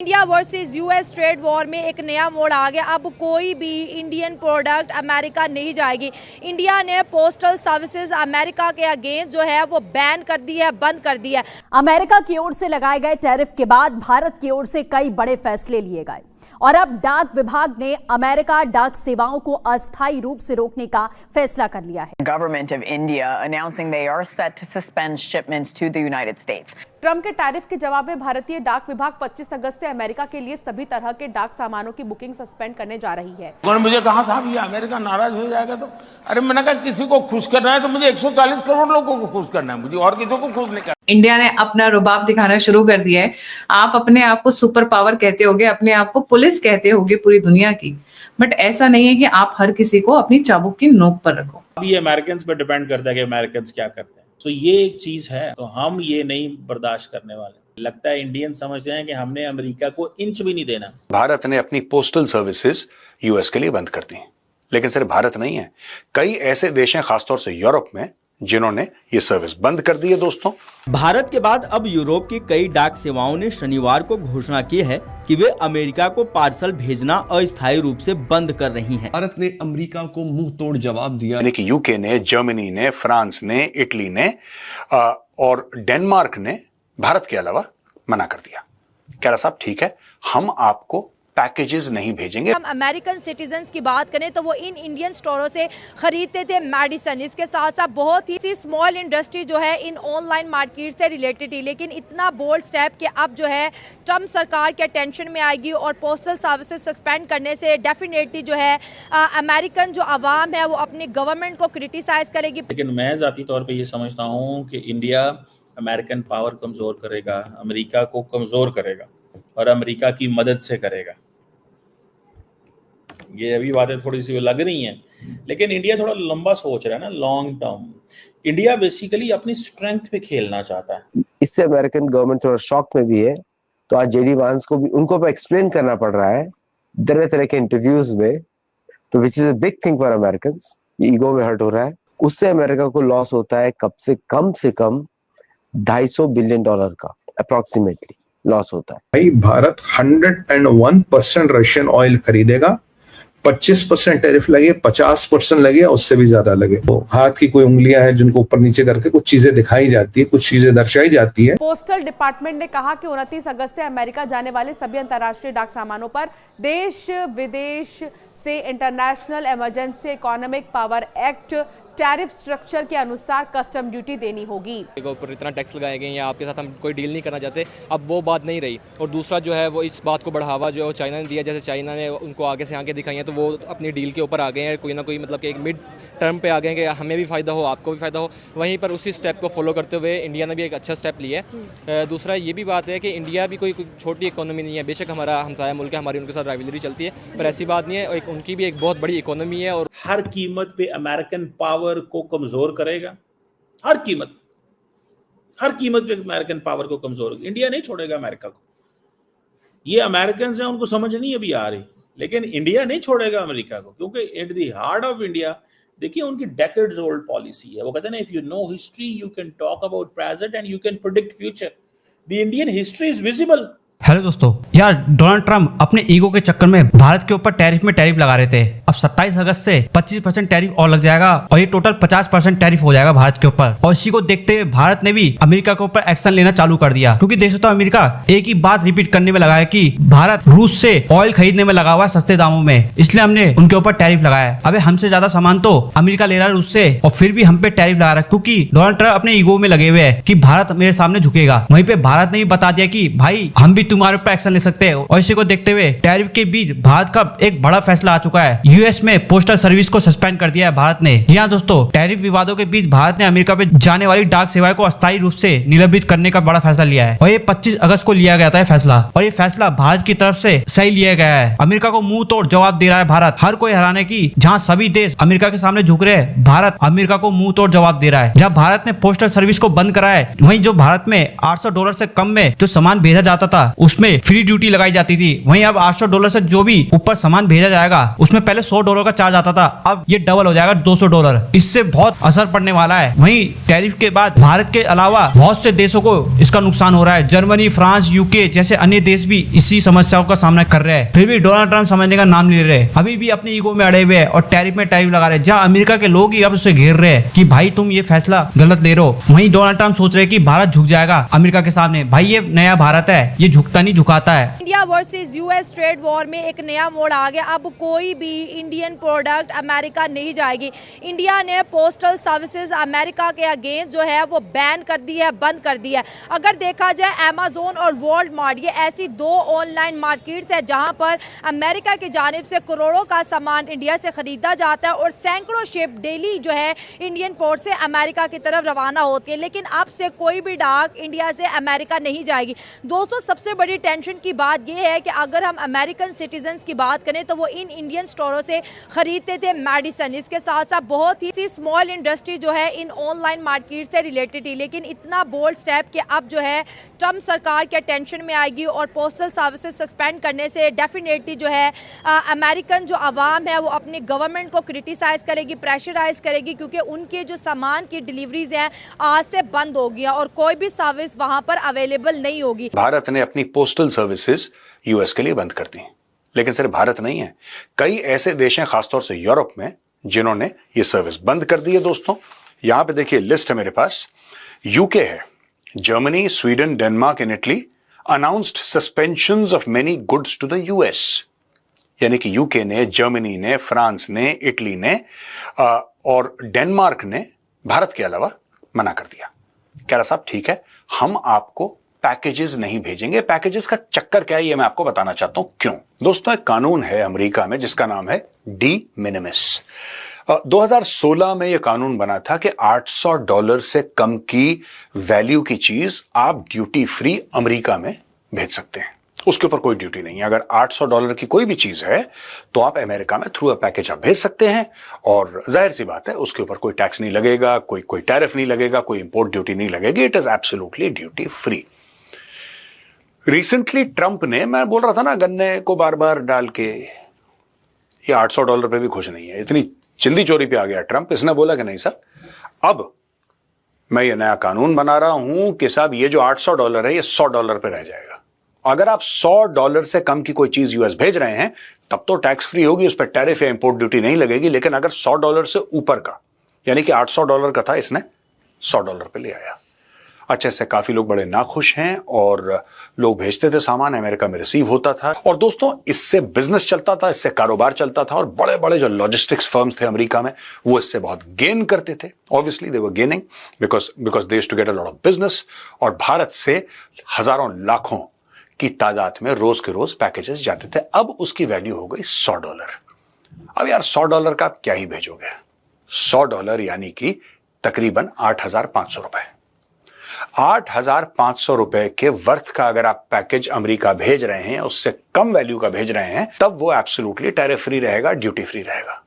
India versus US trade war में एक नया मोड़ आ गया। अब कोई भी इंडियन प्रोडक्ट अमेरिका नहीं जाएगी। इंडिया ने पोस्टल सर्विसेज अमेरिका के अगेंस्ट जो है वो बैन कर दी है, बंद कर दी है। अमेरिका की ओर से लगाए गए टैरिफ के बाद भारत की ओर से कई बड़े फैसले लिए गए और अब डाक विभाग ने अमेरिका डाक सेवाओं को अस्थायी रूप से रोकने का फैसला कर लिया है। Government of India announcing they are set to suspend shipments to the United States. Trump के टैरिफ के जवाब में भारतीय डाक विभाग 25 अगस्त से अमेरिका के लिए सभी तरह के डाक सामानों की बुकिंग सस्पेंड करने जा रही है। उन्होंने मुझे कहा साहब ये अमेरिका नाराज हो जाएगा तो अरे मैंने कहा किसी को खुश करना है तो मुझे 140 करोड़ लोगों को खुश करना है, मुझे और किसी को खुश नहीं करना। इंडिया ने अपना रुबाब दिखाना शुरू कर दिया है। आप अपने आप को सुपर पावर कहते होगे, अपने आप को पुलिस कहते होगे पूरी दुनिया की, बट ऐसा नहीं है कि आप हर किसी को अपनी चाबुक की नोक पर रखो। अब ये अमेरिकन पे डिपेंड करता है कि अमेरिकन क्या करते हैं। तो ये एक चीज है, तो हम ये नहीं बर्दाश्त करने वाले। लगता है इंडियन समझते हैं कि हमने अमेरिका को इंच भी नहीं देना। भारत ने अपनी पोस्टल सर्विसेज यूएस के लिए बंद कर दी, लेकिन सिर्फ भारत नहीं है, कई ऐसे देश हैं खासतौर से यूरोप में जिन्होंने ये सर्विस बंद कर दी है। दोस्तों, भारत के बाद अब यूरोप की कई डाक सेवाओं ने शनिवार को घोषणा की है कि वे अमेरिका को पार्सल भेजना अस्थायी रूप से बंद कर रही हैं। भारत ने अमेरिका को मुंह तोड़ जवाब दिया, यानी कि यूके ने, जर्मनी ने, फ्रांस ने, इटली ने और डेनमार्क ने भारत के अलावा मना कर दिया। कह रहा साहब ठीक है, हम आपको पैकेजेस नहीं भेजेंगे। हम अमेरिकन सिटीजन्स की बात करें तो वो इन इंडियन स्टोरों से खरीदते थे मेडिसिन। इसके साथ साथ बहुत ही स्मॉल इंडस्ट्री जो है इन ऑनलाइन मार्केट से रिलेटेड थी, लेकिन इतना बोल्ड स्टेप कि अब जो है ट्रंप सरकार के अटेंशन में आएगी और पोस्टल सर्विसेज सस्पेंड करने से डेफिनेटली जो है अमेरिकन जो आवाम है वो अपनी गवर्नमेंट को क्रिटिसाइज करेगी। लेकिन मैं जाती तौर पर ये समझता हूँ कि इंडिया अमेरिकन पावर कमजोर करेगा, अमेरिका को कमजोर करेगा और अमेरिका की मदद से करेगा। ये अभी बातें थोड़ी सी लग रही हैं, लेकिन इंडिया थोड़ा लंबा सोच रहा है ना, लॉन्ग टर्म। इंडिया बेसिकली अपनी स्ट्रेंथ पे खेलना चाहता है। इससे अमेरिकन गवर्नमेंट थोड़ा शॉक में भी है, तो आज जेडी वांस को भी उनको एक्सप्लेन करना पड़ रहा है तरह तरह के इंटरव्यूज में, तो which is a big thing for Americans. Ego में हर्ट हो रहा है, उससे अमेरिका को लॉस होता है कब से कम $250 बिलियन का अप्रोक्सीमेटली लॉस होता है। भाई भारत 101% रशियन ऑयल खरीदेगा, 25% टैरिफ लगे, 50% लगे, उससे भी ज्यादा लगे। तो हाथ की कोई उंगलियां हैं जिनको ऊपर नीचे करके कुछ चीजें दिखाई जाती है, कुछ चीजें दर्शाई जाती है। पोस्टल डिपार्टमेंट ने कहा कि 29 अगस्त से अमेरिका जाने वाले सभी अंतर्राष्ट्रीय डाक सामानों पर देश विदेश से international emergency economic power act tariff structure के अनुसार कस्टम ड्यूटी देनी होगी। ऊपर इतना टैक्स लगाए गए या आपके साथ हम कोई डील नहीं करना चाहते, अब वो बात नहीं रही। और दूसरा जो है वो इस बात को बढ़ावा जो चाइना ने दिया, जैसे चाइना ने उनको आगे से आगे दिखाई है, तो वो अपनी डील के ऊपर आ गए हैं, कोई ना कोई मतलब कि एक मिड टर्म पे आ गए हैं कि हमें भी फ़ायदा हो, आपको भी फ़ायदा हो। वहीं पर उसी स्टेप को फॉलो करते हुए इंडिया ने भी एक अच्छा स्टेप लिया है। दूसरा ये भी बात है कि इंडिया भी कोई छोटी इकोनॉमी नहीं है, बेशक हमारा हमसाया मुल्क है, हमारी उनके साथ राइवलरी चलती है, पर ऐसी बात नहीं है, उनकी भी एक बहुत बड़ी इकोनॉमी है। और हर कीमत पे अमेरिकन पावर को कमजोर करेगा, हर कीमत पे अमेरिकन पावर को कमजोर। इंडिया नहीं छोड़ेगा अमेरिका को। ये अमेरिकन हैं, उनको समझ नहीं अभी आ रही, लेकिन इंडिया नहीं छोड़ेगा अमेरिका को, क्योंकि at the heart of India देखिए उनकी डेकेड्स ओल्ड पॉलिसी है। वो कहते हैं ना, if you know history you can talk about present and you can predict future. The Indian history is visible. Hello दोस्तों, यार डोनाल्ड ट्रंप अपने ईगो के चक्कर में भारत के ऊपर टैरिफ में टैरिफ लगा रहे थे। अब 27 अगस्त से 25% टैरिफ और लग जाएगा और ये टोटल 50% टैरिफ हो जाएगा भारत के ऊपर। और इसी को देखते हुए भारत ने भी अमेरिका के ऊपर एक्शन लेना चालू कर दिया, क्योंकि देख सकते हो अमेरिका एक ही बात रिपीट करने में लगा है कि भारत रूस से ऑयल खरीदने में लगा हुआ है सस्ते दामों में, इसलिए हमने उनके ऊपर टैरिफ लगाया है। अबे हमसे ज्यादा सामान तो अमेरिका ले रहा है रूस से, और फिर भी हम पे टैरिफ लगा रहा है, क्योंकि डोनाल्ड ट्रंप अपने ईगो में लगे हुए है कि भारत मेरे सामने झुकेगा। वहीं पे भारत ने भी बता दिया कि भाई हम भी तुम्हारे ऊपर एक्शन ले सकते हैं। और इसी को देखते हुए टैरिफ के बीच भारत का एक बड़ा फैसला आ चुका है। यूएस में पोस्टल सर्विस को सस्पेंड कर दिया है भारत ने। जी हाँ दोस्तों, टैरिफ विवादों के बीच भारत ने अमेरिका पे जाने वाली डाक सेवाएं को अस्थायी रूप से निलंबित करने का बड़ा फैसला लिया है और ये 25 अगस्त को लिया गया था फैसला, और ये फैसला भारत की तरफ से सही लिया गया है। अमेरिका को मुंह तोड़ जवाब दे रहा है भारत, हर कोई हराने की। जहाँ सभी देश अमेरिका के सामने झुक रहे हैं, भारत अमेरिका को मुंह तोड़ जवाब दे रहा है। जब भारत ने पोस्टल सर्विस को बंद करा है, वहीं जो भारत में $800 से कम में जो सामान भेजा जाता था उसमें फ्री ड्यूटी लगाई जाती थी, वहीं वहीं अब $800 से जो भी ऊपर सामान भेजा जाएगा उसमें पहले $100 का चार्ज आता था, अब ये डबल हो जाएगा $200। इससे बहुत असर पड़ने वाला है। वहीं टैरिफ के बाद भारत के अलावा बहुत से देशों को इसका नुकसान हो रहा है। जर्मनी, फ्रांस, यूके जैसे अन्य देश भी इसी समस्याओं का सामना कर रहे हैं, फिर भी डोनाल्ड ट्रंप समझने का नाम नहीं ले रहे, अभी भी अपनी ईगो में अड़े हुए हैं और टैरिफ में टैरिफ लगा रहे हैं, जहां अमेरिका के लोग ही अब उसे घेर रहे हैं कि भाई तुम ये फैसला गलत ले रहे हो। वहीं डोनाल्ड ट्रंप सोच रहे हैं कि भारत झुक जाएगा अमेरिका के सामने। भाई ये नया भारत है, ये झुकता नहीं झुकाता है। India versus US trade war में एक नया मोड़ आ गया। अब कोई भी इंडियन प्रोडक्ट अमेरिका नहीं जाएगी। इंडिया ने पोस्टल सर्विसेज अमेरिका के अगेंस्ट जो है वो बैन कर दी है, बंद कर दी है। अगर देखा जाए अमेज़न और वॉलमार्ट, ये ऐसी दो ऑनलाइन मार्केट्स है जहां पर अमेरिका की जानिब से करोड़ों का सामान इंडिया से खरीदा जाता है और सैकड़ों शिप डेली जो है इंडियन पोर्ट से अमेरिका की तरफ रवाना होती है। लेकिन अब से कोई भी डाक इंडिया से अमेरिका नहीं जाएगी। दोस्तों, सबसे बड़ी टेंशन की बात यह है कि अगर हम अमेरिकन सिटीजन्स की बात करें तो वो इन इंडियन स्टोरों से खरीदते थे मेडिसिन। इसके साथ साथ बहुत ही स्मॉल इंडस्ट्री जो है इन ऑनलाइन मार्केट से रिलेटेड थी। लेकिन इतना बोल्ड स्टेप कि अब जो है ट्रंप सरकार के अटेंशन में आएगी और पोस्टल सर्विसेज सस्पेंड करने से डेफिनेटली जो है अमेरिकन जो आवाम है वो अपनी गवर्नमेंट को क्रिटिसाइज करेगी, प्रेशराइज करेगी, क्योंकि उनके जो सामान की डिलीवरीज हैं आज से बंद होगी और कोई भी सर्विस वहां पर अवेलेबल नहीं होगी। भारत ने अपनी पोस्टल सर्विसेज यूएस के लिए बंद कर दी, लेकिन सिर्फ भारत नहीं है, कई ऐसे देश हैं खासतौर से यूरोप में जिन्होंने ये सर्विस बंद कर दी है। दोस्तों, यहां पे देखिए लिस्ट है मेरे पास। यूके है, Germany, Sweden, Denmark and Italy announced suspensions of many goods to the US. यानी कि यूके ने, जर्मनी ने, फ्रांस ने, इटली ने और डेनमार्क ने भारत के अलावा मना कर दिया। कह रहा साहब ठीक है, हम आपको पैकेजेस नहीं भेजेंगे। पैकेजेस का चक्कर क्या है ये मैं आपको बताना चाहता हूं क्यों। दोस्तों, एक कानून है अमेरिका में जिसका नाम है डी मिनिमिस। 2016 में यह कानून बना था कि $800 से कम की वैल्यू की चीज आप ड्यूटी फ्री अमेरिका में भेज सकते हैं, उसके ऊपर कोई ड्यूटी नहीं है। अगर $800 की कोई भी चीज है तो आप अमेरिका में थ्रू अ पैकेज आप भेज सकते हैं और जाहिर सी बात है उसके ऊपर कोई टैक्स नहीं लगेगा, कोई टैरिफ नहीं लगेगा, कोई इंपोर्ट ड्यूटी नहीं लगेगी। It is absolutely duty free. Recently Trump ने, मैं बोल रहा था ना गन्ने को बार बार डाल के, ये $800 पे भी खुश नहीं है, इतनी चिल्दी चोरी पे आ गया ट्रंप। इसने बोला कि नहीं सर, अब मैं ये नया कानून बना रहा हूं कि साहब ये जो $800 है ये $100 पे रह जाएगा। अगर आप $100 से कम की कोई चीज यूएस भेज रहे हैं तब तो टैक्स फ्री होगी, उस पर टैरिफ या इंपोर्ट ड्यूटी नहीं लगेगी। लेकिन अगर $100 से ऊपर का, यानी कि $800 का था, इसने $100 पे ले आया। अच्छा, इससे काफी लोग बड़े नाखुश हैं और लोग भेजते थे सामान, अमेरिका में रिसीव होता था और दोस्तों इससे बिजनेस चलता था, इससे कारोबार चलता था और बड़े बड़े जो लॉजिस्टिक्स फर्म्स थे अमेरिका में वो इससे बहुत गेन करते थे। Obviously they were gaining because they used to get a lot of business. और भारत से हजारों लाखों की तादाद में रोज के रोज पैकेजेस जाते थे। अब उसकी वैल्यू हो गई $100। अब यार $100 का आप क्या ही भेजोगे। $100 यानी कि तकरीबन 8,500 रुपए। 8,500 रुपए के वर्थ का अगर आप पैकेज अमेरिका भेज रहे हैं, उससे कम वैल्यू का भेज रहे हैं, तब वो एब्सोल्युटली टैरिफ फ्री रहेगा, ड्यूटी फ्री रहेगा।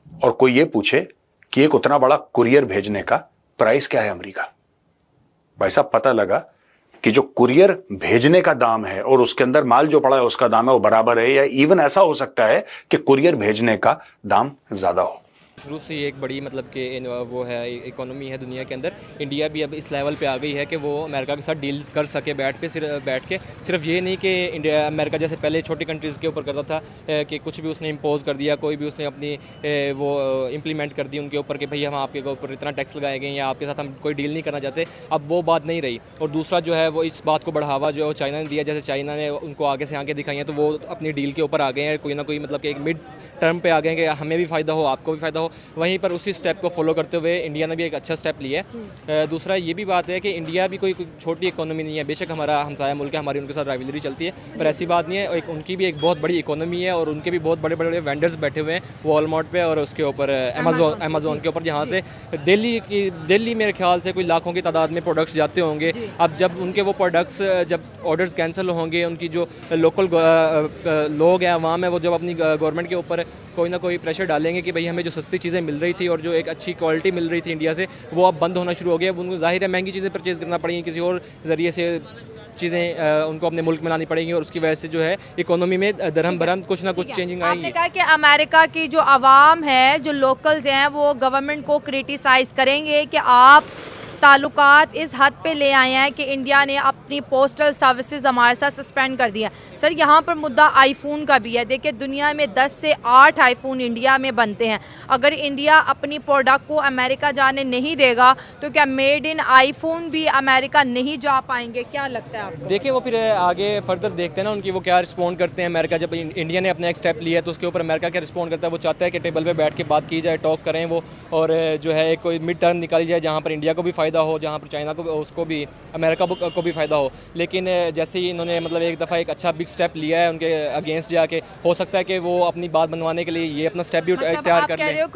और कोई ये पूछे कि एक उतना बड़ा कुरियर भेजने का प्राइस क्या है अमेरिका, भाई साहब पता लगा कि जो कुरियर भेजने का दाम है और उसके अंदर माल जो पड़ा है उसका दाम है वो बराबर है, या इवन ऐसा हो सकता है कि कुरियर भेजने का दाम ज्यादा हो। शुरू से ये एक बड़ी मतलब कि वो है इकोनॉमी है दुनिया के अंदर। इंडिया भी अब इस लेवल पे आ गई है कि वो अमेरिका के साथ डील्स कर सके बैठ के सिर्फ ये नहीं कि इंडिया अमेरिका जैसे पहले छोटी कंट्रीज़ के ऊपर करता था कि कुछ भी उसने इम्पोज कर दिया, कोई भी उसने अपनी वो इम्प्लीमेंट कर दी उनके ऊपर कि भाई हम आपके ऊपर इतना टैक्स लगाएंगे या आपके साथ हम कोई डील नहीं करना चाहते। अब वो बात नहीं रही। और दूसरा जो है वो इस बात को बढ़ावा जो चाइना ने दिया, जैसे चाइना ने उनको आगे से आगे दिखाई है तो वो अपनी डील के ऊपर आ गए हैं, कोई ना कोई मतलब कि एक मिड टर्म पे आ गए कि हमें भी फ़ायदा हो, आपको भी फ़ायदा हो। वहीं पर उसी स्टेप को फॉलो करते हुए इंडिया ने भी एक अच्छा स्टेप लिया है। दूसरा ये भी बात है कि इंडिया भी कोई छोटी इकोनॉमी नहीं है। बेशक हमारा हमसाया मुल्क है, हमारी उनके साथ राइवलरी चलती है, पर ऐसी बात नहीं है। उनकी भी एक बहुत बड़ी इकोनॉमी है और उनके भी बहुत बड़े बड़े वेंडर्स बैठे हुए हैं वॉलमार्ट पे और उसके ऊपर अमेज़न के ऊपर, जहाँ से दिल्ली मेरे ख्याल से कोई लाखों की तादाद में प्रोडक्ट्स जाते होंगे। अब जब उनके वो प्रोडक्ट्स जब ऑर्डर्स कैंसिल होंगे, उनकी जो लोकल लोग हैं, अवाम है, वो जब अपनी गवर्नमेंट के ऊपर कोई ना कोई प्रेशर डालेंगे कि भाई हमें जो सस्ती चीज़ें मिल रही थी और जो एक अच्छी क्वालिटी मिल रही थी इंडिया से, वो अब बंद होना शुरू हो गया। अब उनको जाहिर है महंगी चीज़ें परचेज़ करना पड़ेंगी, किसी और ज़रिए से चीज़ें उनको अपने मुल्क में लानी पड़ेंगी और उसकी वजह से जो है इकोनॉमी में दरहम बरहम कुछ ना कुछ चेंजिंग आएंगी। आपने कहा कि अमेरिका की जो आवाम है, जो लोकल्स हैं, वो गवर्नमेंट को क्रिटिसाइज़ करेंगे कि आप ताल्लुकात इस हद पे ले आए हैं कि इंडिया ने अपनी पोस्टल सर्विसेज हमारे साथ सस्पेंड कर दिया। सर, यहाँ पर मुद्दा आईफोन का भी है। देखिए, दुनिया में 10 से 8 आईफोन इंडिया में बनते हैं। अगर इंडिया अपनी प्रोडक्ट को अमेरिका जाने नहीं देगा तो क्या मेड इन आईफोन भी अमेरिका नहीं जा पाएंगे? क्या लगता है आपको? देखिए, वो फिर आगे फर्दर देखते हैं ना उनकी, वो क्या रिस्पॉन्ड करते हैं। अमेरिका जब इंडिया ने अपना एक स्टेप लिया है तो उसके ऊपर अमेरिका क्या रिस्पॉन्ड करता है। वो चाहता है कि टेबल पे बैठ के बात की जाए, टॉक करें वो, और जो है कोई मिड टर्म निकाली जाए जहाँ पर इंडिया को भी फ़ायदा हो, जहाँ पर चाइना को, उसको भी, अमेरिका को भी फ़ायदा हो। लेकिन जैसे ही इन्होंने मतलब एक दफ़ा एक अच्छा बिग स्टेप लिया है उनके अगेंस्ट जाके, हो सकता है कि वो अपनी बात बनवाने के लिए ये अपना स्टेप भी तैयार कर लें।